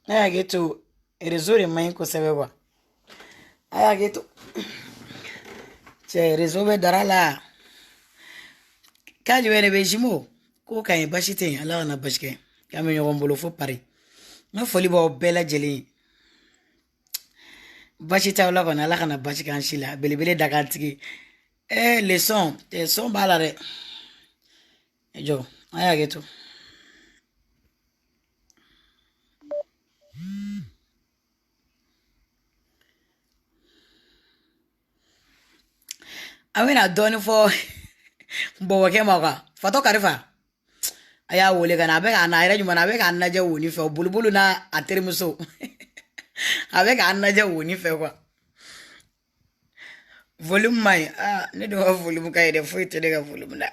Aya gitu réseau de main ko sebe kwa. Aya gitu che réseau be darala. Kaji wele be jimo ko kan bashite ala na bashke. Kami nyogon bolo fo Paris. Na foli ba bela jeli. Bashita wala kona ala kana bashika anshila belebele dakantiki. Les sons balare. Jo, aya gitu. Awina doni fo mbowa ke maka. Fato karifa. Aya wole kana abe kana ira juma na abe kana je woni fe bulubulu na aterimuso. Abe kana je woni fe kwa. Volume mai ne do volume kai de fo ite de ga volume na.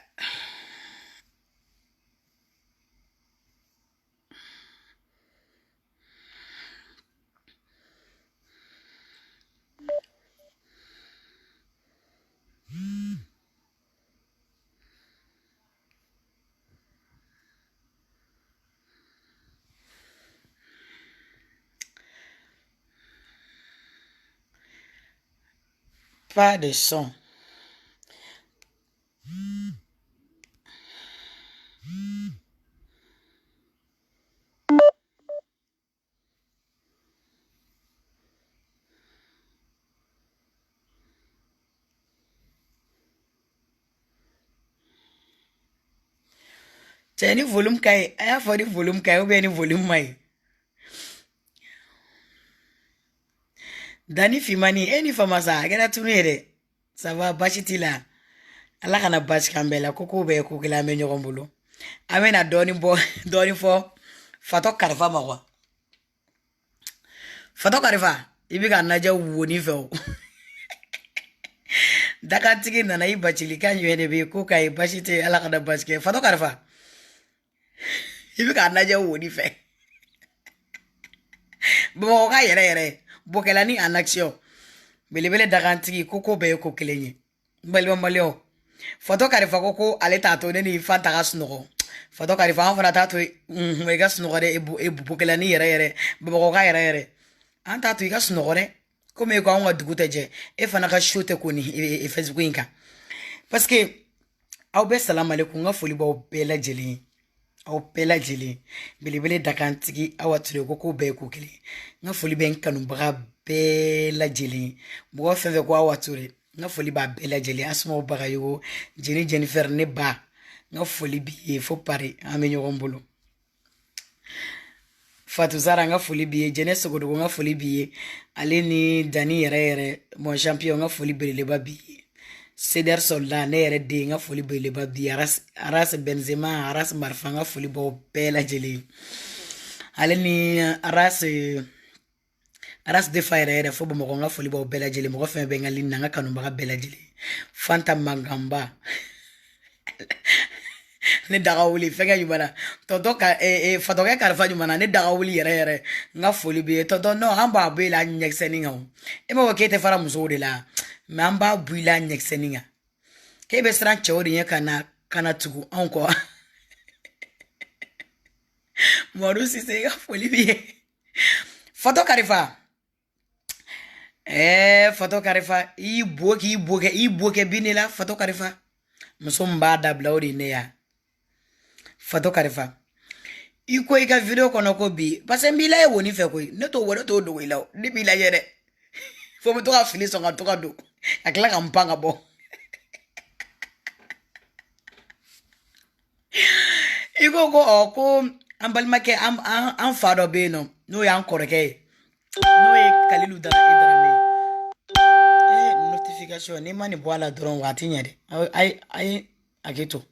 Pas de son. Tiens, ni volume kai, aya fo di volume kai ou bien ni volume mai. Dani Fimani, ni famasa, gena tunere. Ça va bashiti la. Ala kana bash kambela koko be ko kila me nyogon bolo. Amena doni bo doni fo fato karfa mawa. Fato karfa ibi ka naja woni fe o. Daka tigi nana i bachili kan yede be ko kai bashite ala kana bash ke fato karfa. Ibi ka naja woni fe. Bo ka yere yere. Bokela ni en action. Belebele dakantigi koko be ko kilenye. Mbali malio. Foto karifa koko ale tato ne ni fanta ga sunogo. Foto karifa an fana tato e ga sunogo de e bokela ni yere yere. Babo ka yere yere. An tato i ga sunogo de. Comme ko an ga duguta je. E fana ka shote ko ni e Facebook inka. Parce que aw be salam alaikum nga foli ba bela jeli. Aw bela jeli. Belebele dakantigi awature koko be ko kili. Nga foli be kanu baga bela jeli. Bo fenve ko awature. Nga foli ba bela jeli asmo baga yo jeni Jennifer ne ba nga foli bi fo pare amenyo gombolo Fatou Zara nga foli bi jene sogodo nga foli bi ale ni Dani yere mon champion nga foli bi le ba bi Ceder Soldat ne yere de nga foli bi le ba bi Aras Benzema Aras Marfa nga foli bo bela jeli ale ni Aras de fire fo bo mo nga foli bo bela jeli mo fe be nga linna nga kanu ba bela jeli Fanta Mangamba ne daga wuli fega jumana toto ka fato ka karfa jumana ne daga wuli yere nga foli be toto no amba be la nyekseni nga e mo ke te fara muso de la me amba bu la nyekseni nga ke be sran chawri nya kana tugu onko moru si se nga foli be fato karifa fato karifa i boke binila fato karifa muso mba dabla ori ne ya fato karifa iko ika video kono ko bi parce mbila e woni fe ko ne to wodo to do ila ni bila yere fo mo to ka fili so to ka do akla ka mpanga bo iko ko ko ambal make am fado be no ya ankoreke no e kalilu dara idrame notification ni mani boala dron wati nyede ai ageto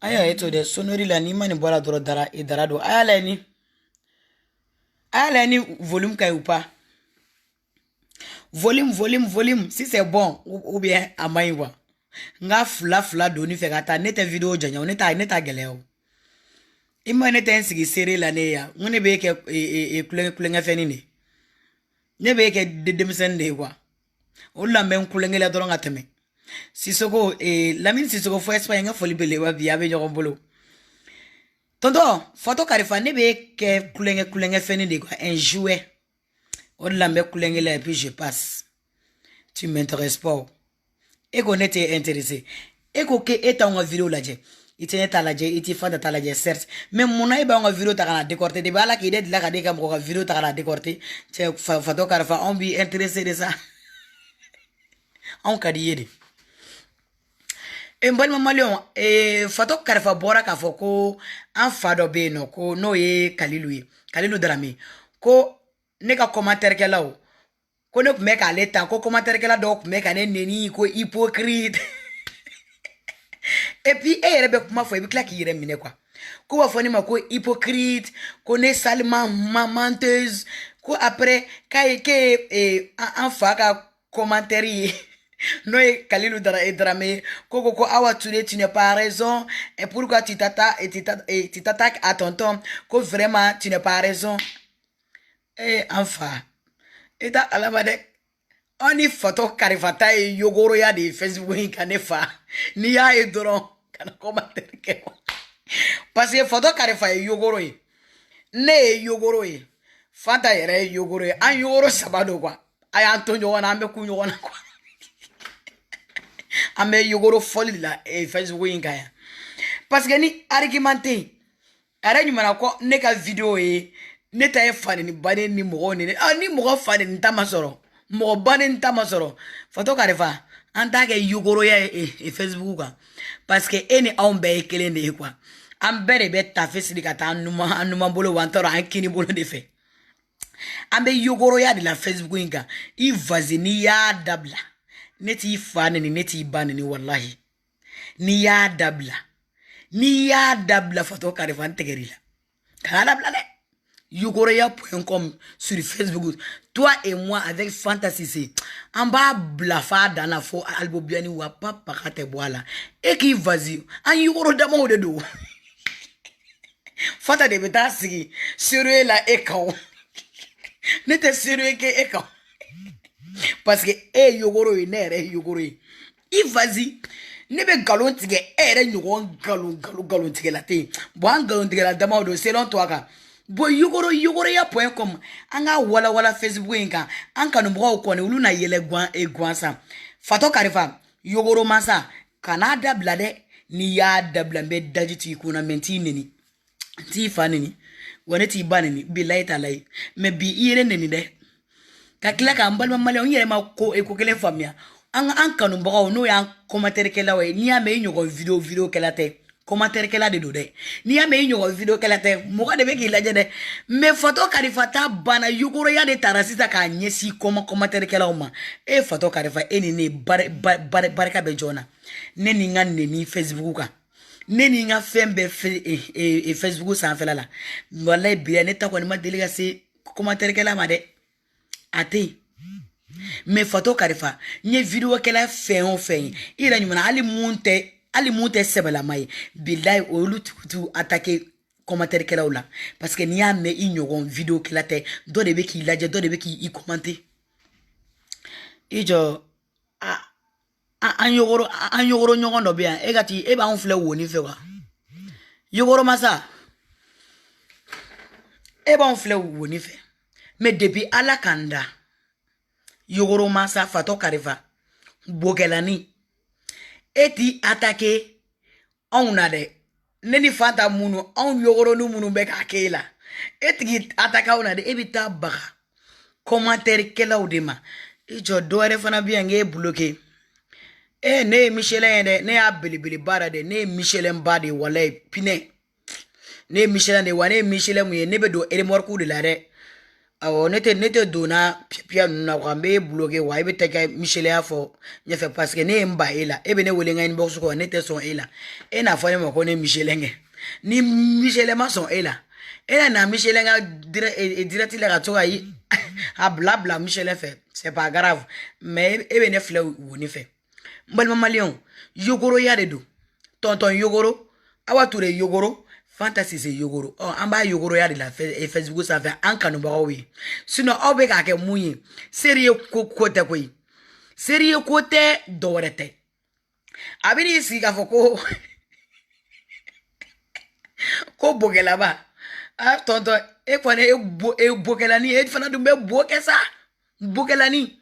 aya eto de sonori la ni mani bola doro dara idara do aya ni volume kay ou pas volume si c'est bon ou bien amayiwa nga fla do ni fe kata nete video janya neta geleo ima neta nsigi sere la ne ya ngone be ke kulenga feni ne be ke dedemsen de kwa o la men kulenga la doro ngateme Sisoko Lamine Sisoko fo Espagne nga foli bele wa biya be nyogon bolo tonton photo karifa ne be ke kulenge feni de quoi un jouet on la me kulenge là et puis je passe tu m'intéresses pas et qu'on était intéressé et qu'on est en vidéo là il tenait à la il était fan de ta la certes mais mon aïe ba en vidéo ta kana décorté de bala qui est de la ka de kam ko vidéo ta kana décorté c'est photo karifa on bi intéressé de ça on ka di mbali malion fato karifa bora ka fɔ ko an fa dɔ be no ko no ye Kalilu Darame ko ne ka commentaire kɛlaw ko ne kun bɛ k'ale ta ko commentaire kɛla dɔw kun bɛ ka ne neni ko hypocrite et puis e yɛrɛ bɛ kuma fɔ i bɛ tila k'i yɛrɛ minɛ quoi ko b'a fɔ ne ma ko hypocrite ko ne salement menteuse ko après k'e an fa ka commentaire ye no ye Kalilu Darame ko Awa Touré tu n'as pas raison et pourquoi tu t'attaques à tonton ko vraiment tu n'as pas raison enfin eta alamade oni photo karifata e yogoro ya de Facebook kane fa ni ya e doron kana commentaire ke parce que photo karifa e yogoro e ne yogoro e fanta yere yogoro e an yogoro sabado kwa aya antonio wana ambe kunyo wana kwa ambe yogoro foli la e Facebook ngaya parce que ni argumenté ara nyumana ko ne ka video e ne ta e fane ni bane ni mo ni ni mo fane ni tamasoro mo bane ni tamasoro photo karifa anta ke yogoro ya e Facebook ka parce que eni on be kelen de quoi am bere be ta fesili kata anuma bolo wantoro an kini bolo de fe ambe yogoro ya de la Facebook inga I vazini ya dabla neti fane ni neti bane ni wallahi ni ya dabla photo karifa ntegerila kana dabla de yogoroya.com sur Facebook toi et moi avec Fantasy c'est en bas blafa dans la fo albobiani wa papa kate boala et qui vas-y en yogoro damo de do fata de beta sigi sérieux la ekao n'était sérieux que ekao parce que yogoro nere yogoro I vas-y ne be galon tige ere nyogon galon tige la te bon galon tige la damo do selon toi ka bo yogoroya.com anga wala Facebook inka anka numero ko ne uluna yele gwansa fato karifa yogoro masa kanada blade ni ya dabla be dajiti kuna menti neni ti fanini wone ti banini billahi talai me bi ire neni de ka kila ka mbal male on yere ma ko kele famia anka numero no ya commentaire kela we ni ya me nyogo video kela te commentaire kela de do de ni ya me nyogo video kela te moka de be ki laje de me photo karifa ta bana yugoro ya de tarasita ka nyesi commentaire kela uma photo karifa eni ne barka be jona ne ni nga ni Facebook ka ne ni nga fembe Facebook sa fela la wallahi bi ne ta ko ni ma deliga se commentaire kela ma de ate me photo karifa nye video kela fen ira nyuma ali munte sebela mai billahi olu tu attaquer commentaire kela ola parce que ni a me inyogon video kela te do de be ki laje do de be ki commenter ijo an yogoro nyogon do bia egati e ba on fle woni fe wa yogoro masa e ba on fle woni fe mais depuis ala kanda yogoro masa fato karifa bogelani eti attaqué on a de neni fanta munu on yogoro nu munu be ka kela eti attaqué on a de ebita baga commentaire kela udema ijo doere fana bi nge bloqué ne Michelin de ne a bilibili bara de ne Michelin bade wala pine ne Michelin de wane Michelin mu ne be do remorque de la de awo nete dona pia na kwambe bloqué wa ibe teka Michelin fo nya fait parce que ne mba ela ebe ne wele nga inbox ko nete son ela na fa ne mo ko ne Michelin ni Michelin ma son ela na Michelin ga direct la ga to ayi a blabla Michelin fait c'est pas grave mais ebe ne fle woni fait mbal malion yogoro ya de do tonton yogoro Awa Touré yogoro Fantasy c'est yogoro amba yogoro ya de la Facebook ça fait an kanu ba wi sinon obe ka ke muyi sérieux côté koy sérieux côté dorete abini si ka foko boke là-bas. Ah, tonton, e kwane e boke la ni, e fana dumbe boke ça. Boke la ni.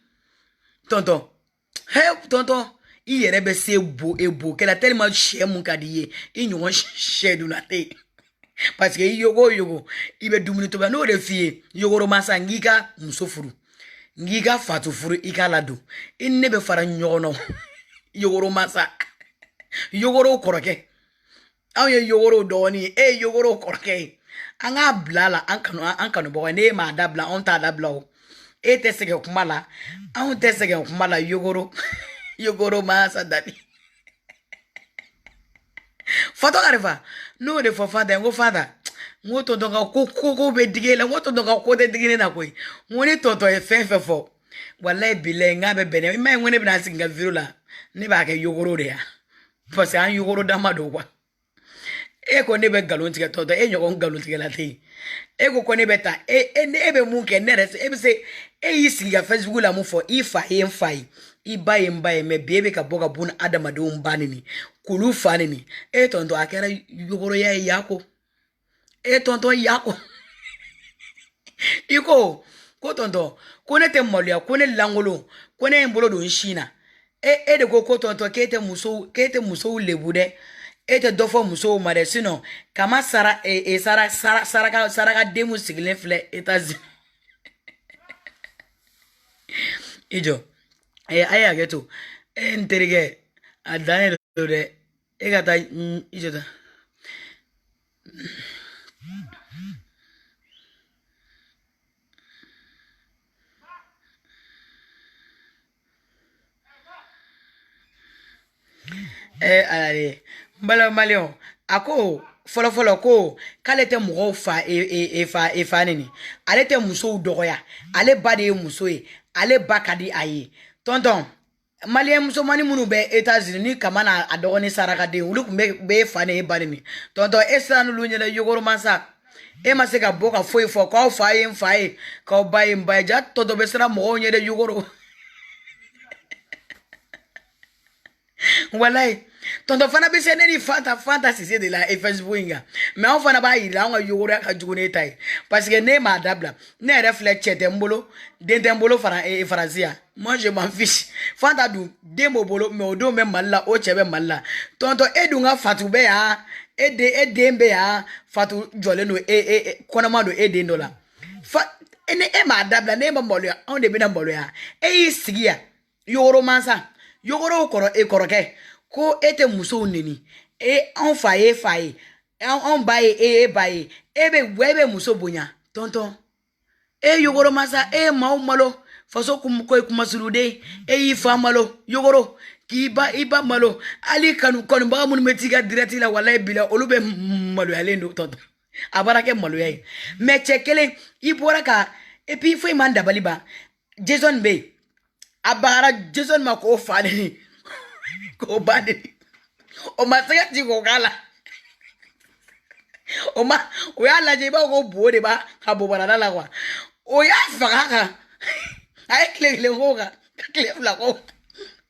Tonton. Hey, tonton. I yɛrɛ bɛ se boke la tellement sɛ mun ka di ye. I ɲɔgɔn sɛ dun na te. Parce que i yogo yogo. I bɛ dumuni tobi n'o de f'i ye. Yogoro masa n k'i ka muso furu. N k'i ka fatu furu i k'a ladon. I ne bɛ fara ɲɔgɔn na. Yogoro masa. Yogoro kɔrɔkɛ. Anw ye yogoro dɔgɔnin ye yogoro kɔrɔkɛ ye an k'a bila la an kanubagaw ne m'a dabila anw t'a dabila o e tɛ sɛgɛn kuma la anw tɛ sɛgɛn kuma la yogoro masa dani fatɔ karifa n'o de fɔ fanta ye n ko fanta n ko tonton ka ko bɛ digi e la n ko tonton ka ko tɛ digi ne na koyi n ko ni tonton ye fɛn fɛn fɔ walayi bilayi n k'a bɛ bɛn ne ma ye n ko ne bɛna sigi n ka video la ne b'a kɛ yogoro de ya parce que an yogoro dama don quoi. E ko ne bɛ galon tigɛ tɔ e ɲɔgɔn galon tigɛla tɛ yen e ko ne bɛ taa e bɛ mun kɛ ne yɛrɛ e bɛ se e y'i sigi ka Facebook la mun fɔ i fa ye n fa ye i ba ye n ba ye mais bi e bɛ ka bɔ ka buna adamadenw ba nini k'olu fa nini e tonton a kɛra yogoroya ye yako e tonton yako i ko tonton ko ne tɛ maloya ko ne langolo ko ne ye n bolo don n sin na e de ko tonton k'e tɛ musow lebu dɛ e tɛ dɔ fɔ musow ma dɛ sinon kama saraka den mun sigilen filɛ États-Unis i jɔ a ye hakɛ to n terikɛ a dannen don dɛ e ka taa i jɔ ta ala de Malio ako fɔlɔ ko k'ale tɛ mɔgɔw fa nini ale tɛ musow dɔgɔya ale ba de ye muso ye ale ba ka di a ye tonton malien musomani minnu bɛ États-Unis ni kama n'a dɔgɔnin sarakaden olu tun bɛ fa ne ye ba nini tonton e sera n'olu ɲɛna yogoro masa e ma se ka bɔ ka foyi fɔ k'aw fa ye n fa ye k'aw ba ye n ba ye ja tonton bɛ siran mɔgɔw ɲɛ dɛ yogoro walayi tonton fana bɛ se ne ni fanta sise de la Facebook in kan mais anw fana b'a yira anw ka yogoroya ka jugu ne ta ye parce que ne m'a dabila ne yɛrɛ filɛ cɛ tɛ n bolo den tɛ n bolo Faransi yan moi je m'en fiche fanta dun den b'o bolo mais o denw bɛ Mali la o cɛ bɛ Mali la tonton e dun ka fatu bɛ yan e den bɛ yan fatu jɔlen don kɔnɔma don e den dɔ la e m'a dabila ne ma maloya anw de bɛna maloya e y'i sigi yan yogoro mansa yogoro kɔrɔkɛ ko e tɛ musow neni anw fa ye anw ba ye ba ye e bɛ muso bonya tonton yogoro masa maaw malo faso kumasuruden e y'i fa malo yogoro k'i ba malo hali kanubaga minnu bɛ t'i ka direct la walayi bila olu bɛ maloyalen don tonton a bɔra kɛ maloya ye mais cɛ kelen i bɔra ka et puis foyi man dabali ban Jason bɛ yen a bagara Jason ma k'o fa neni k'o ba neni o ma se ka ci k'o k'a la o y'a lajɛ i b'a fɔ ko bo de b'a ka bobarada la quoi o y'a faga kan a ye tile kelen k'o kan ka tile fila k'o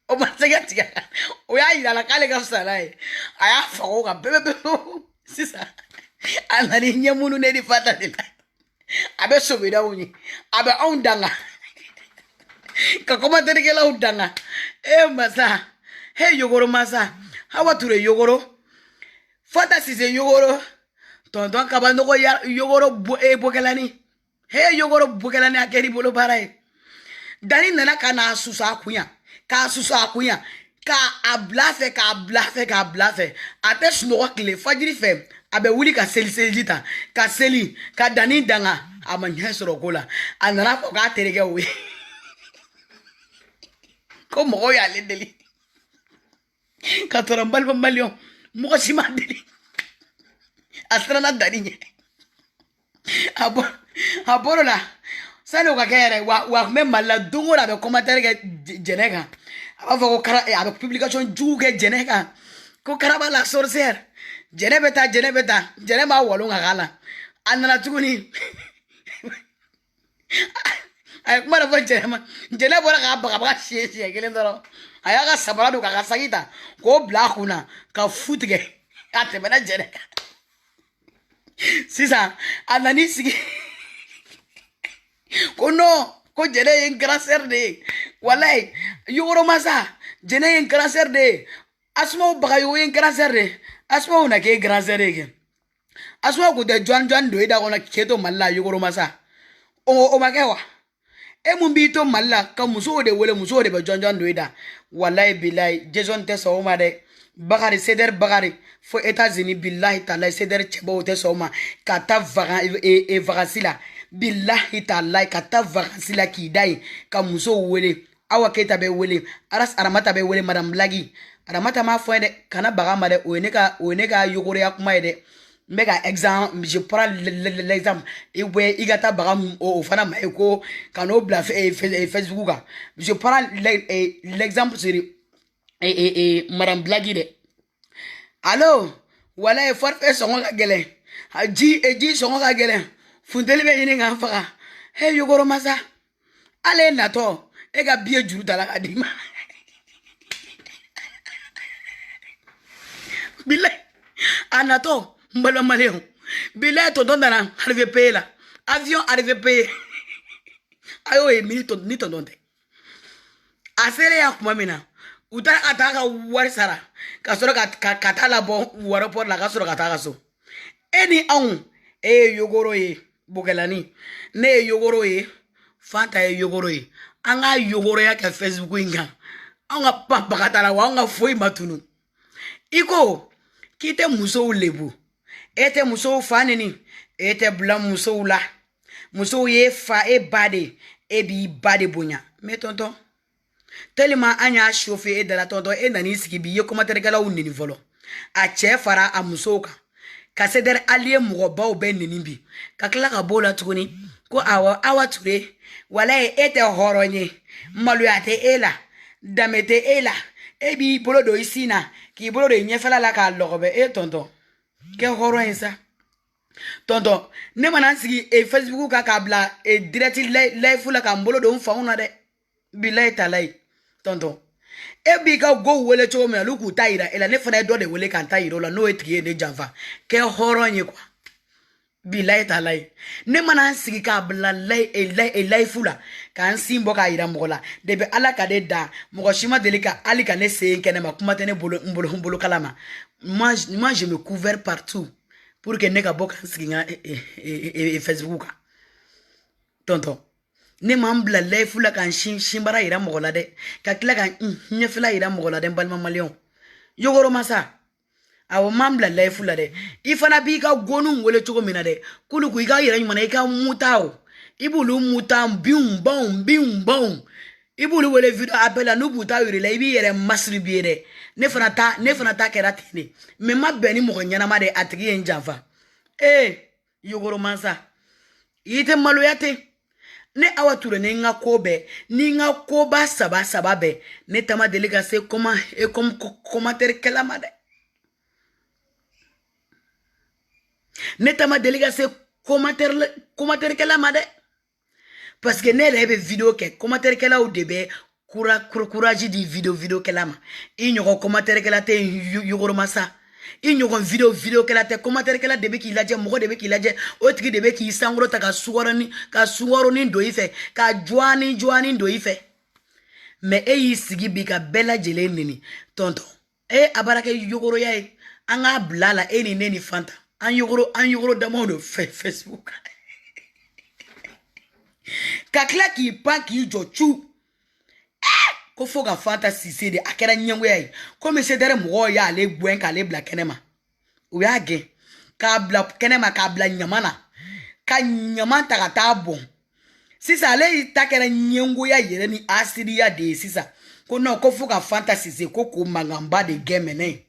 o ma se ka tigɛ a kan o y'a yira a la k'ale ka fisa n'a ye a y'a faga o kan pewu sisan a nana ɲɛ munu ne ni fata de la a bɛ sobedaw ye a bɛ anw danga ka kɔmaterikɛlaw danga masa yogoro masa Hawa Ture yogoro fanta sise yogoro tonton kaba nɔgɔ yogoro bokelani yogoro bokelani a kɛra i bolo baara ye dani nana ka n'a susu a kun yan k'a bila fɛ a tɛ sunɔgɔ tile fajiri fɛ a bɛ wuli ka seliji ta ka seli ka dani danga a ma ɲɛ sɔrɔ ko la a nana fɔ k'a terikɛw ye ko mɔgɔw y'ale deli ka tɔrɔ n balima maliyɛnw mɔgɔ si m'a deli a siranna dani ɲɛ a bɔr'o la sani o ka kɛ yɛrɛ wa a tun bɛ Mali la don o don a bɛ commentaire kɛ jɛnɛ kan a b'a fɔ ko a bɛ publication jugu kɛ jɛnɛ kan ko Karaba la sorcière jɛnɛ bɛ taa jɛnɛ b'a walon ka k'a la a nana tuguni a ye kuma dɔ fɔ jɛnɛ ma jɛnɛ bɔra k'a bagabaga siɲɛ kelen dɔrɔn a y'a ka sabara don k'a ka saki ta k'o bila a kun na ka fu tigɛ a tɛmɛna jɛnɛ kan Sisa anani sigi ko no ko jene en grasser de wallahi yoro masa jene en grasser de asmo baga yo en grasser de asmo na ke grasser de asmo ko de John do ida ona keto malla yoro masa o makewa e mun bi to malla ka muso de wele muso de be John do ida wallahi billahi Jason te so ma de Bakari Seder Bakari fo États-Unis billahi ta'ala Seder chebo te so ma kata vacances la billahi ta'ala kata vacances la ki dai ka muso wele awa keta be wele aras aramata be wele madame Blagi aramata ma fo de kana baga ma de o ne ka yogore ya kuma de mega exemple je prends l'exemple et ouais igata baga o fana ma ko kano bla Facebook je prends l'exemple sur madame Blagi de allo wala e forfait songo ka gele ji songo ka gele fundeli be yini nga faka he yogoro masa ale na to e ga biye juru dala ka dima bilay anato mbalo maleo bilay to don dana arrivé payé là avion arrivé payé ayo e minute ni to donte asere ya kuma mina utara ataka war sara kasoro katala bon waro por la kasoro kataka so eni on yogoro ye bogelani ne yogoro ye fanta ye yogoro ye anga yogoro ya ka Facebook inga anga papa katala wa anga foi matunu iko kite muso lebu ete muso faneni ete bla muso la muso ye fa e bade e bi bade bonya mais tonton tellement anya chauffer et de la tonton e nani siki bi ye commentaire kala ou nini volo a che fara a musoka ka seder allié mo ba be nini bi ka kala ka bola tuguni ko awa ture wala ete horonye malu ate ela damete ela e bi bolo do isina ki bolo do nyefala la ka logobe e tonton ke horon ça tonton ne manan siki e Facebook ka kabla e direct live la ka bolo do fauna de bilay talay tonton e bi ka go wele cho me luku taira ela ne fana do de wele kan tairo la no etie de java ke horonye kwa bilay talay ne manan sigi ka bla lay fula kan simbo ka ira mola de be ala ka de da mo shima delika ali ka ne se kene ma kuma tene bolo kalama moi je me couvert partout pour que ne ka boka sigi nga Facebook tonton ne mambla lay fula kan shimbara ira mola de ka kila kan nyefila ira mola de balma malion yogoro masa awo mambla lay fula de ifana bi ka gonu wele chogo mina de kulu ku iga ira nyuma ika mutao ibulu mutam bium bon ibulu wele video appela no buta yure la ibi yere masri bi de ne fana ta kera tene me ma beni mo nyana ma de atigi en java yogoro masa ite maloyate ne awa ture ne nga kobe ni nga koba saba be ne tama delega se commentaire kelama de ne tama delega se commentaire kelama de parce que ne lebe vidéo ke commentaire kela ou debe courage di vidéo kelama inyoko commentaire kela te yogoro masa inyoko vidéo kela te commentaire kela debe ki laje mogo debe ki laje otiki debe ki sangro ta ka suwaro ni do ife ka joani do ife mais yi sigi bi ka bela jele nini tonton abarake yogoro yae anga blala ni neni fanta an yogoro damo do Facebook ka kla ki pa ki jochu ko foga fanta sise de akera nyango yae ko me se dere mo ya le buen ka le bla kenema o ya ge ka bla kenema ka bla nyamana ka nyamanta ka tabo sisa le takera nyango ya yere ni asiri ya de sisa ko no ko foga fanta sise ko mangamba de game ne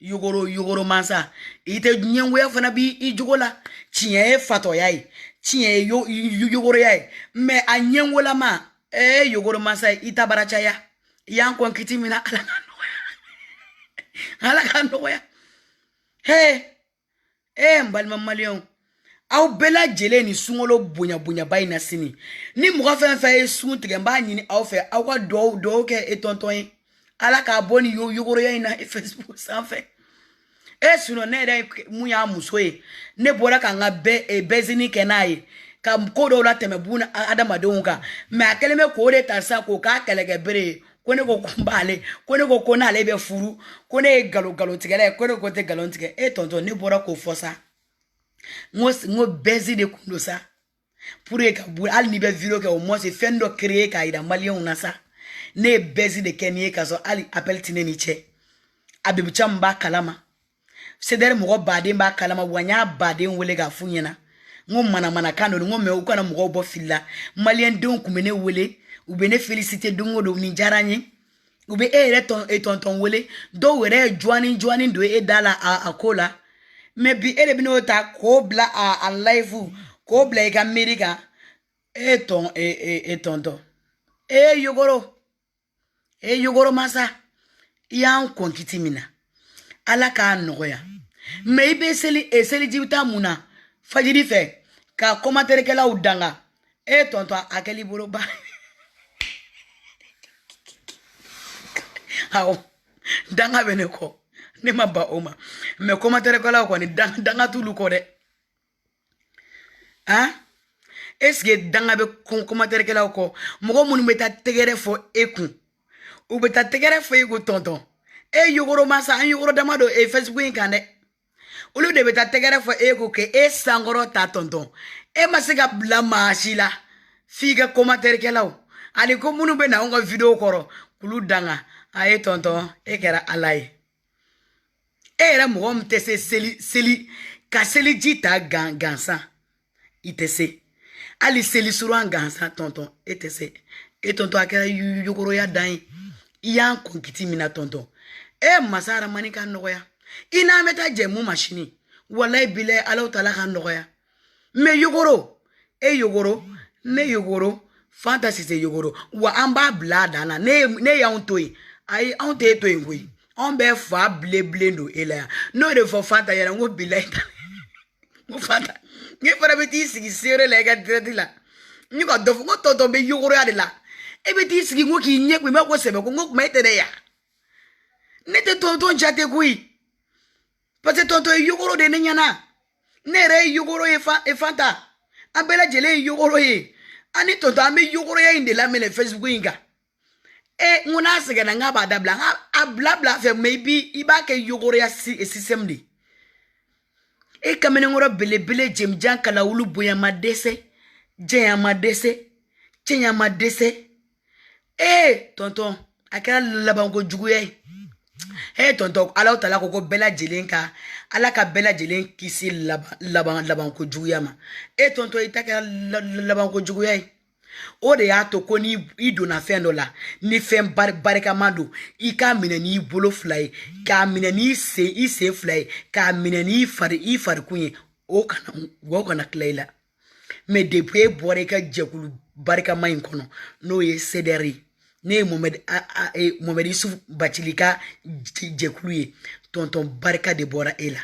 yogoro masa ite nyango ya fana bi ijugola chie fato yae chie yogoro yae me anyango la ma yogoro masa itabaracha ya yankon kitimina ala kano ya mbalma malion aw bela jele ni sungolo bunya bayina sini ni muga fe sun tige mba nyini aw fe aw ka do ke etonton ala ka boni yogoro ya ina Facebook sans fait Suno ne de muya musoye ne bora ka nga bezini kenaye ka ko do la teme buna adama donga me akele me ko de tasa ko ka kelege bere ko ne ko kumbale ko ne ko na le be furu ko ne galo tigele ko ne ko te galo tige tonton ne bora ko fosa ngo bezi de kundo sa pour que bu al ni be video ke au moins c'est fendo créer ka ida malien na sa ne bezi de kenye ka so ali appel tineni che abibu chamba kalama sedere mugo baden ba kalama wanya baden wele ga funyena ngo mana kando ngo me ukana mugo bo filla malien don kumene wele ube ne féliciter dungo do ni jaranyi ube tonton wele do were joani do dala akola me bi bi no ta ko bla a live ko bla ga america tonton yogoro masa yan konkiti mina ala ka noya me ibe seli jibita muna fajiri fe ka commentaire kala udanga tonton akeli bolo ba hawo danga bene ko ne maba oma me commentaire kala ko ni danga tulu ko de est-ce que danga be commentaire kala ko mogo munu beta tegere fo ekun u beta tegere fo ego tonton yogoro masa an yogoro damado Facebook kande olu de beta tegere fo ego ke sangoro ta tonton masiga bla machila figa commentaire kala ani ko munu be na ngo video koro kulu danga tonton kera alai era mogo mtese seli ka seli jita gansa itese ali seli suru gansa tonton etese tonton akera yogoro ya dan yan konkiti mina tonton masara mani kan noya ina meta jemu machine wallahi bile alaw tala kan noya me yogoro ne yogoro fantasy se yogoro wa amba blada na ne ya ontoyi ai onte to ngui on be fa blendo ela no de fo fanta ya ngo bile ngo fanta nge fara beti sigi sere le ga dredila ni ko do ngo tonton be yogoro ya de la beti sigi ngo ki nye kwe me ko sebe ko ngo maitere ya nete tonton jate kui parce que tonton yogoro de nyana nere yogoro e fanta abela jele yogoro e ani tonton ambe yogoro ya inde la mele Facebook inga nguna sege na ngaba dabla bla fe maybe iba ke yogoro ya system di kamene ngoro bele jemjan kala ulu boya madese jeya madese chenya madese tonton akara labango juguye tonton ala tala ko bela jelenka ala ka bela jelen kisi laban ko juguyama tonton itaka laban ko juguya o de ya to ko ni idona fendo la ni fem barika mando ika mine ni bolo fly ka mine ni se fly ka mine ni fari kunye o kana kleila me depuis bore ka jekulu barika main kono no ye sederi ne Mohamed Yusuf Bachilika jekuluye tonton barika de bora ela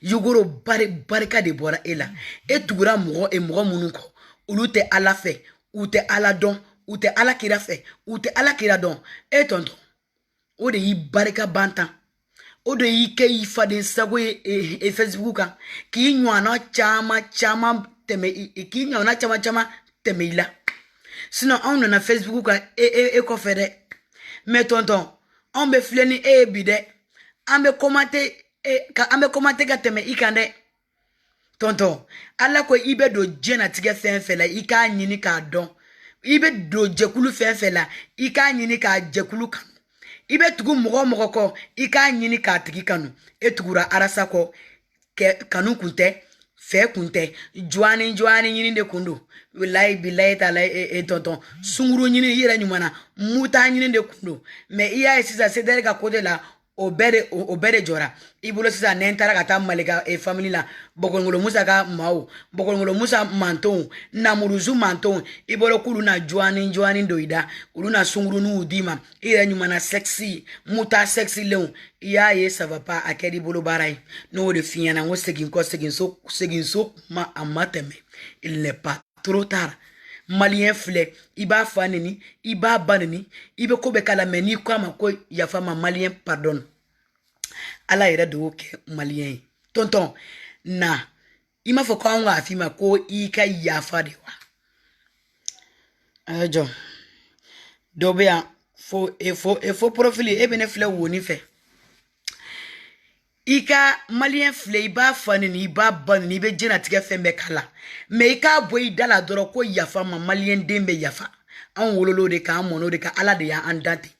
yogoro barika de bora ela tugura mogo munuko ulute ala fe ute ala don ute ala kira fe ute ala kira don tonton o de yi barika bantan o de yi ke yi fade sago Facebook ki nywana chama teme ki nywana chama teme ila sinon on na Facebook ko fere mais tonton on be fleni bide on be commenter ka teme ikande tonton alla ko ibe do jena tige fenfela ika nyini ka don ibe do jekulu fenfela ika nyini ka jekulu kan ibe tugu mogo ko ika nyini ka tigi kanu etugura arasa ko kanu kunte fe kunte juani nyini de kundu wallahi billahi taala tonton sunguru nyini yira nyumana muta nyini de kundu me iya sisa sedere ka kode la obere jora ibulo sisa nentara kata malika family la bokongolo musa ka mau bokongolo musa manton na muruzu manton ibolo kulu na juani doida kulu na sunguru nu udima ira nyumana sexy muta sexy leon iya ye ça va pas akedi bolo barai no de fiana ngo segin so ma amateme il n'est pas trop tard malien flé iba fanini iba banini ibe ko be kala meni ko ma ko ya fama malien pardon ala yɛrɛ de y'o kɛ maliyɛn ye tonton na i m'a fɔ ko anw k'a f'i ma ko i ka yafa de wa jɔ dɔ bɛ yan fo profili e bɛ ne filɛ wo ni fɛ i ka maliyɛn filɛ i b'a fa nin i b'a ba nin i bɛ jɛnatigɛ fɛn bɛɛ k'a la mais i k'a bɔ i da la dɔrɔn ko yafa ma maliyɛn den bɛ yafa anw wololo de kan an mɔn'o de kan ala de y'an dan ten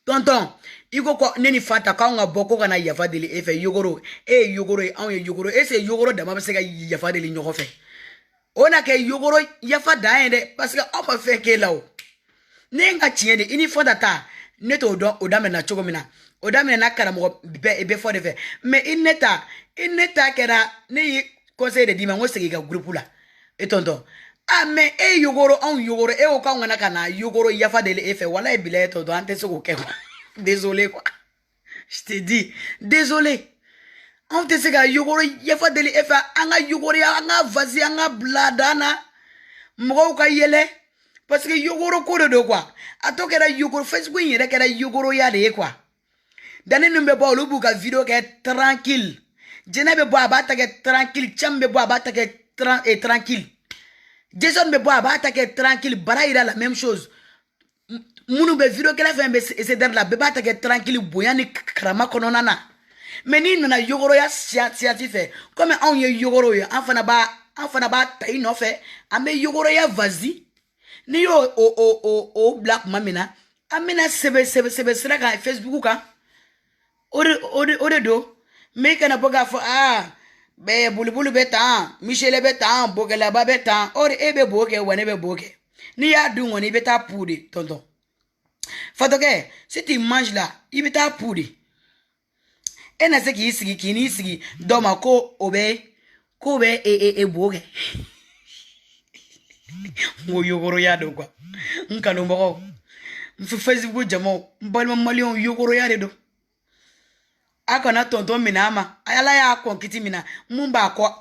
tonton i ko ko ne ni fa ta k'anw ka bɔ ko kana yafa deli e fɛ yogoro e ye yogoro ye anw ye yogoro est ce que yogoro dama bɛ se ka yafa deli ɲɔgɔn fɛ o na kɛ yogoro yafa dan ye dɛ parce que aw ma fɛn k'e la o ne n ka tiɲɛ de i ni fɔ ta ne t'o dɔn o daminɛna cogo min na o daminɛna karamɔgɔ bɛɛ fɔ de fɛ mais i ne ta kɛra ne ye conseil de d'i ma n ko segin i ka groupe la e tonton ah mais e yogoro anw yogoro e ko k'anw kana ka na yogoro yafa deli e fɛ walayi bilayi tonton an tɛ se k'o kɛ quoi désolé quoi je te dis désolé anw tɛ se ka yogoro yafa deli e fɛ an ka yogoro an ka vasi an ka bila dan na mɔgɔw ka yɛlɛ parce que yogoro ko de don quoi a tɔ kɛra yogoro Facebook in yɛrɛ kɛra yogoroya de ye quoi dani ninnu bɛ bɔ olu b'u ka video kɛ tranquille jɛnɛ bɛ bɔ a b'a ta kɛ tranquille cam bɛ bɔ a b'a ta kɛ tranquille Jason bɛ bɔ a b'a ta kɛ tranquille bara yira la même chose minnu bɛ video kɛlɛ fɛn bɛ cdr la bɛɛ b'a ta kɛ tranquille bonya ni karama kɔnɔna na mais n'i nana yogoroya siyati fɛ komi anw ye yogoro ye an fana b'a ta i nɔfɛ an bɛ yogoroya vasi n'i y'o o bila kuma min na an bɛna sɛbɛ sira kan Facebook kan o de don mais i kana bɔ k'a fɔ bulubulu bɛ tan misele bɛ tan bokelaba bɛ tan o de e bɛ bo kɛ wa ne bɛ bo kɛ n'i y'a dun kɔni i bɛ taa pu de tonton fatɔkɛ si tu manges là i bɛ taa pu de e na se k'i sigi k'i n'i sigi dɔ ma ko o bɛ bo kɛ n ko yogoroya don quoi n kanubagaw n Facebook jamaw n balima maliyɛnw yogoroya de don a kana tonton minɛ a ma ala y'a kɔn kiti min na mun b'a kɔ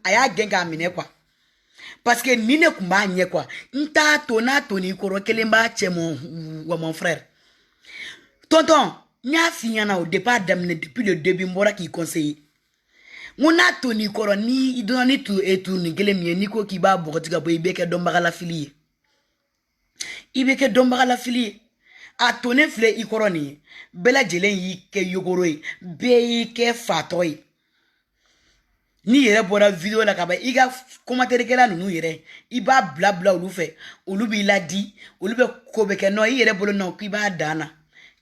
a y'a gɛn k'a minɛ quoi parce que ni ne kun b'a ɲɛ quoi n t'a to n'a to n'i kɔrɔ kelen b'a cɛ mon frère tonton n y'a f'i ɲɛna o depuis a daminɛ depuis le début n bɔra k'i conseiller n ko n'a to n'i kɔrɔ ni donna ni turunin kelen min ye n'i ko k'i b'a bɔgɔti ka bɔ i bɛ kɛ dɔnbagalafili ye i bɛ kɛ dɔnbagalafili ye a tonen filɛ i kɔrɔ nin ye bɛɛ lajɛlen y'i kɛ yogoro ye bɛɛ y'i kɛ fatɔ ye n'i yɛrɛ bɔra video la ka ban i ka commentaire ninnu yɛrɛ i b'a bila olu fɛ olu b'i ladi olu bɛ ko bɛ kɛ non i yɛrɛ bolo non k'i b'a dan na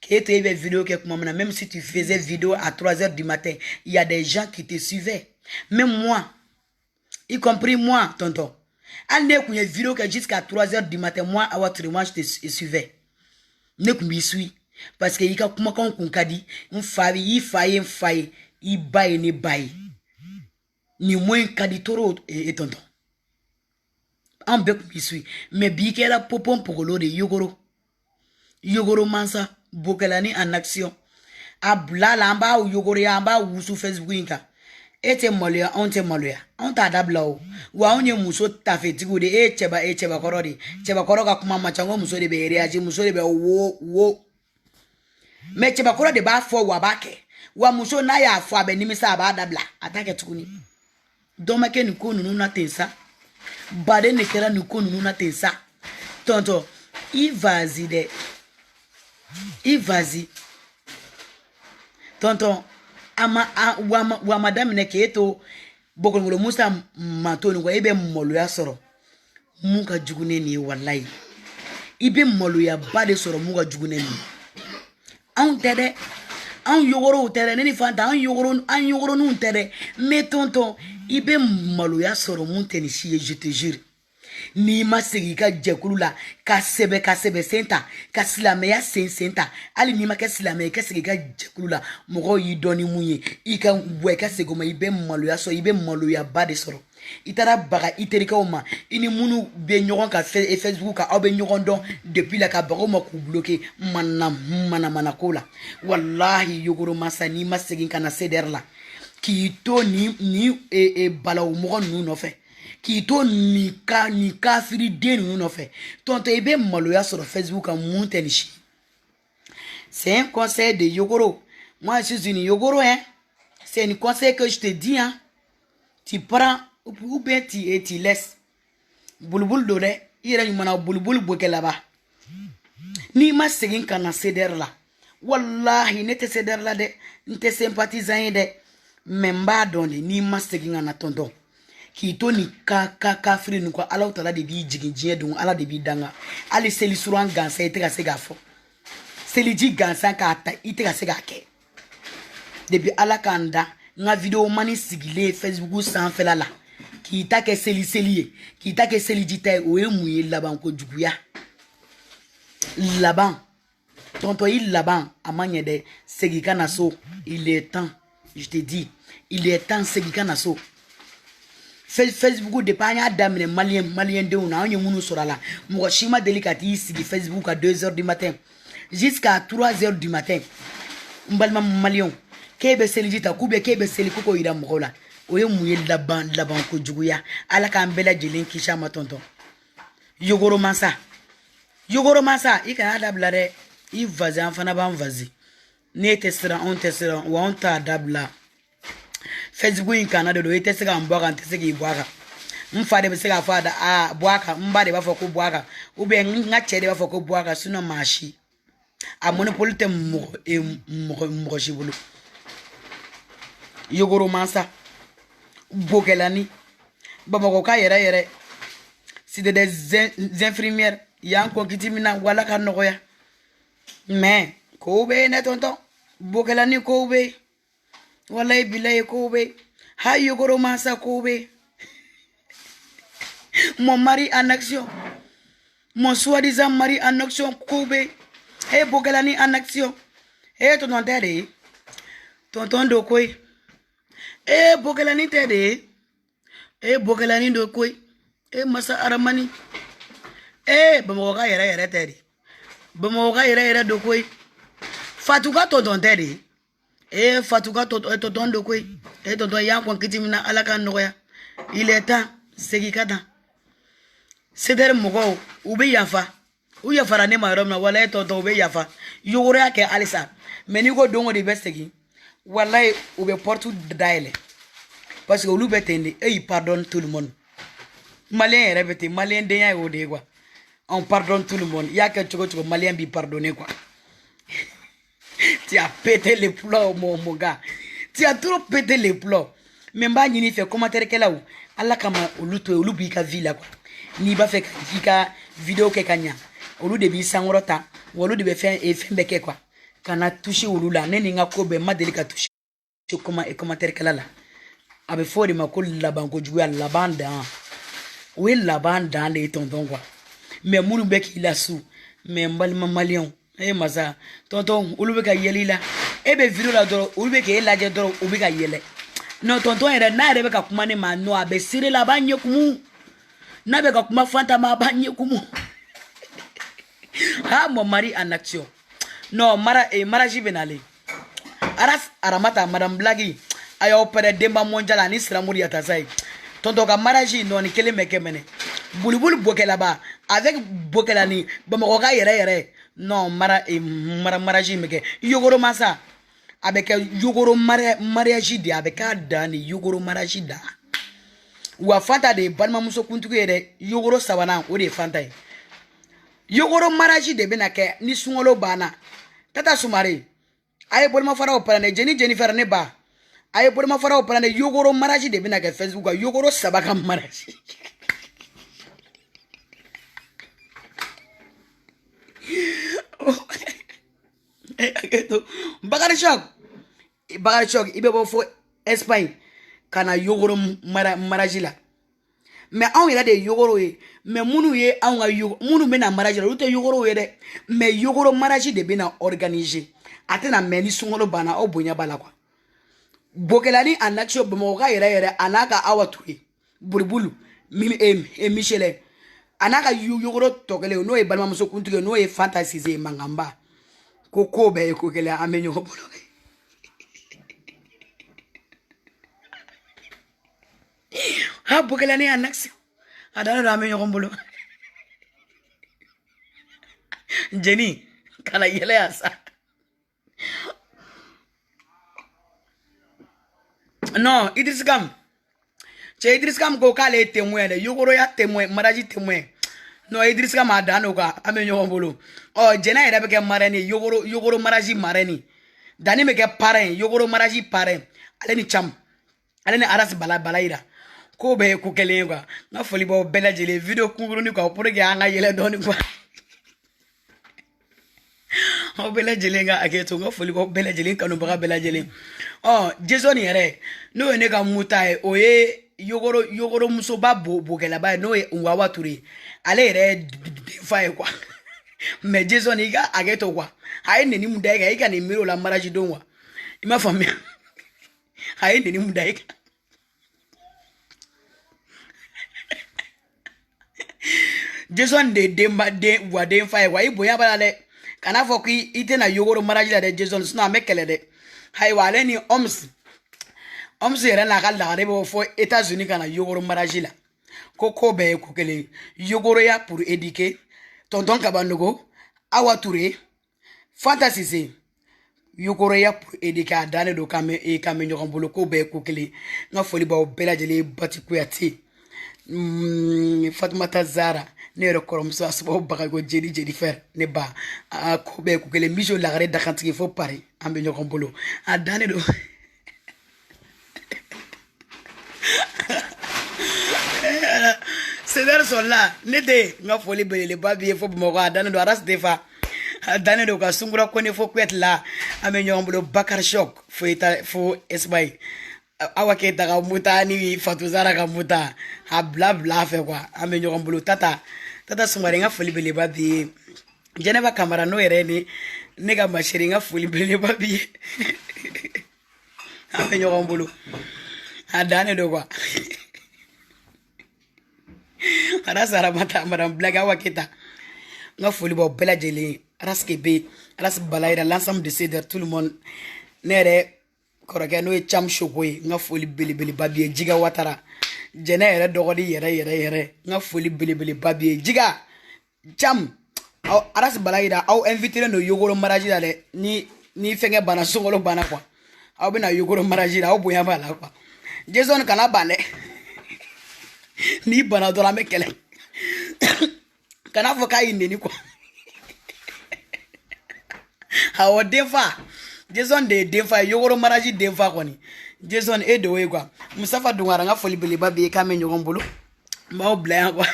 k'e to i bɛ video kɛ kuma min na même si tu faisais vidéo à 3h du matin il y a des gens qui te suivaient même moi y compris moi tonton hali ne kun ye video kɛ jusqu'à 3h du matin moi Awa Touré moi je te suivais ne kun b'i suit parce que i ka kumakanw kun ka di n fa i fa ye n fa ye i ba ye ne ba ye nin mot in ka di trop tonton an bɛɛ kun b'i suit mais bi kɛra popon pogolo de yogoro mansa bokelani en action a bila la an b'a yogoroya an b'a wusu Facebook in kan e tɛ maloya anw tɛ maloya anw t'a dabila o wa anw ye muso tafetigiw de e cɛbakɔrɔ de cɛbakɔrɔ ka kuma man ca n ko muso de bɛ réagir muso de bɛ wo mais cɛbakɔrɔ de b'a fɔ wa a b'a kɛ wa muso n'a y'a fɔ a bɛ nimisa a b'a dabila a t'a kɛ tuguni dɔ ma kɛ nin ko ninnu na ten sa baden de kɛra nin ko ninnu na ten sa tonton i vas-y dɛ i vas-y tonton wa ma daminɛ k'e to bɔkɔlɔngolo musa ma to nin kɔ e bɛ maloya sɔrɔ mun ka jugu ne nin ye walayi i bɛ maloya ba de sɔrɔ mun ka jugu ne nin ye anw tɛ dɛ anw yogorow tɛ dɛ ne ni fanta anw yogoroninw tɛ dɛ mais tonton i bɛ maloya sɔrɔ mun tɛ nin si ye je te jure n'i ma segin i ka jɛkulu la ka sɛbɛ sen ta ka silamɛya sen ta hali n'i ma kɛ silamɛ i ka segin i ka jɛkulu la mɔgɔw y'i dɔn ni mun ye i ka bɔ i ka segin o ma i bɛ maloya sɔrɔ i bɛ maloyaba de sɔrɔ i taara baga i terikɛw ma i ni minnu bɛ ɲɔgɔn kan Facebook kan aw bɛ ɲɔgɔn dɔn depuis la ka baga o ma k'u bloquer mana ko la walahi yogoro masa n'i ma segin ka na CDR la k'i to ni balawu mɔgɔ ninnu nɔfɛ k'i to nin kafiri den ninnu nɔfɛ tonton i bɛ maloya sɔrɔ Facebook kan mun tɛ nin si c'est un conseil de yogoro Moi, je suis une yogoro, hein. C'est un conseil que je te dis, hein. Tu prends ou bien tu laisses. Bulbul dore, il y a une bulbul bouquet là-bas. Ni ma segin kana ceder là. Wallahi, n'était ceder là de, n'était sympathisant de. Memba donne, ni ma segin ana tonton. Ki to ni ka fri nu ko ala utala de bi jigin don ala de bi danga. Ali seli suran gansa ite ka se ga fo. Seli ji gansa ka ta ite ka se ga ke. Depuis ala kanda nga video mani sigile Facebook sans fela la ki ta ke seli ki ta ke seli jita o emuye laban ko juguya laban tonto il laban amanye de segika na so. Il est temps, je te dis, il est temps segika na so. Facebook de pa nya damne malien de una onye munu sorala mo shima delicati sigi Facebook à 2h du matin jusqu'à 3h du matin mbalma malion kebe selijita kube kebe selikoko ira mokola oye muye laban ko juguya ala ka mbela jelen kisha matonto yogoro masa ikana dabla re i vazi enfana ban vazi ne testera on wa on ta dabla Facebook in Canada do ite sega mboga ntesega ibwaka mfade be sega fada bwaka mbade ba foko bwaka ube ngachede ba foko bwaka sino mashi a monopolite mo shibulu yogoro mansa bokelani bamako ka yere si des infirmières yan ko kitimina wala ka noya mais ko be ne tonton bokelani ko be wala bilay ko be ha yogoro mansa ko be mon mari en action, mon soi-disant mari en action ko be hey bokelani en action hey tonton tede tonton do koy bokelani tede bokelani do koy masa aramani bamoga yere tede bamoga yere do koy fatuka tonton tede fatuka tonton do koy tonton yan kon kitimina alaka noya il est temps segikata ceder mogo ube yafa u yafara ne ma romna wala tonton ube yafa yogoro yake alisa meni go dongo de bestegi wallahi ube portu daile parce que olu betende il pardonne tout le monde malien répété malien de ya ode quoi on pardonne tout le monde ya que choco malien bi pardonner quoi. Tu as pété les plombs mon gars, tu as trop pété les plombs. Même pas ni fait commentaire que là où Allah kama olu bi ka vie là quoi ni ba fait ka vidéo ke kanya olu de bi sangorota olu de be faire effet beke quoi kana toucher olu là neni nga ko be ma delika toucher comment et commentaire que là abe fori makol laban ko juya laban dan oui laban dan les tonton quoi mais munu beki la sou mais mbalma malion masa tonton olu be ka yeli la be vidéo la doro olu be ke la je doro olu be ka yele non tonton era na rebe ka kuma ne ma no abe sire la banye kumu na be ka kuma fanta ma banye kumu ha mon mari en action non mara jibenale araf aramata madame blagi aya opere demba mondial ni sramuri atasai tonton ka maraji non ni kele meke mene bulubul bokela ba avec bokela ni bamako ka yere non maraji meke yogoro masa avec yogoro mariage de avec dani yogoro mariage da wa fanta de balma muso kuntugu yere yogoro sabana o de fanta yogoro mariage de benake ni sungolo bana tata sumare aye bolma fara opana Jennifer ne ba aye bolma fara opana yogoro mariage de benake Facebook yogoro sabaka mariage Bakari Shock ibe bo fo Espagne kana yogoro mariage la mais on ira de yogoro ye mais munu ye on ga yogoro munu bena mariage la ute yogoro ye de mais yogoro mariage de bena organiser atena meni sungolo bana o bonya bala kwa bokelani en action bomo ga yere anaka awatui burbulu Michele anaka yogoro tokele no e balma muso kuntuge no e fantasize mangamba koko be ko kele amenyo bolo ha bokelani en action adana amenyo bolo Jenny kala yele asa non Idriss Gam che Idriss Gam ko kale témoin de yogoro ya témoin maraji témoin non Idriss Gam a dano ka ame ɲɔgɔn bolo jɛnɛ yɛrɛ bɛ kɛ marraine yogoro maraji marraine dani bɛ kɛ parrain yogoro maraji parrain ale ni Cham ale ni Aras Balayira ko bɛɛ ye ko kelen ye quoi n ka foli b'aw bɛɛ lajɛlen video kunkurunin quoi pour que an ka yɛlɛ dɔɔni quoi aw bɛɛ lajɛlen ka hakɛ to n ka foli b'aw bɛɛ lajɛlen kanubaga bɛɛ lajɛlen Jason yɛrɛ n'o ye ne ka muta ye o ye yogoro musoba bokɛlaba ye n'o ye Wawa Touré ale yɛrɛ fa ye quoi mais Jason i ka hakɛ to quoi a ye neni mun da i kan i ka nin miiri o la maraji don quoi i m'a faamuya a ye neni mun da i kan Jason de den fa ye quoi i bonya b'a la dɛ kana fɔ k'i tɛna yogoro maraji la dɛ Jason sinon an bɛ kɛlɛ dɛ ayiwa ale ni Oms yɛrɛ n'a ka lagare bɛ fɔ États-Unis ka na yogoro maraji la ko bɛɛ ye ko kelen yogoroya pour éduquer tonton Kabanogo Awa Touré Fanta Cissé yogoroya pour éduquer a dannen don k'an bɛ ɲɔgɔn bolo ko bɛɛ ye ko kelen n ka foli b'aw bɛɛ lajɛlen Bati Kuyate Fatumata Zara ne yɛrɛ kɔrɔmuso a sababu Bagago jeli fɛrɛ ne ba ko bɛɛ ye ko kelen Mijo lagare dakantigi fo Paris an bɛ ɲɔgɔn bolo a dannen don César Sola ne tɛ n ka foli belebeleba b'i ye fo Bamakɔ a dannen don Aras Defa a dannen don ka Sunkura Kone fo Kuyate la an bɛ ɲɔgɔn bolo Bakar Choc fo Espagne Awa Keita ka muta ni Fatou Zara ka muta a bila fɛ quoi an bɛ ɲɔgɔn bolo Tata Sumare n ka foli belebeleba b'i ye Jɛnɛba Kamara n'o yɛrɛ ye ne ka macheri n ka foli belebeleba b'i ye an bɛ ɲɔgɔn bolo a dannen don quoi Aras Aramata Madame Blague Awa Keita n ka foli b'aw bɛɛ lajɛlen Aras Kebe Aras Balayira l'ensemble de cédar tout le monde ne yɛrɛ kɔrɔkɛ n'o ye Cham Shoko ye n ka foli belebeleba b'i ye Jiga Watara jɛnɛ yɛrɛ dɔgɔni yɛrɛ n ka foli belebeleba b'i ye Jiga Cham Aras Balayira aw invité no yogoro maraji la dɛ ni fɛngɛ bana songolo bana quoi aw bɛna yogoro maraji la aw bonya b'a la quoi Jason kana ban dɛ ni bana dɔrɔn an bɛ kɛlɛ kana fɔ k'a y'i neni quoi awɔ denfa Jason de ye denfa ye yogoro maraji denfa kɔni Jason e de o ye quoi Musafa Dungara n ka foli belebeleba b'i ye k'an bɛ ɲɔgɔn bolo n b'aw bila yan quoi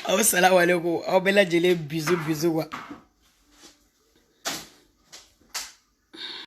aw salamu aleykum aw bɛɛ lajɛlen bisous quoi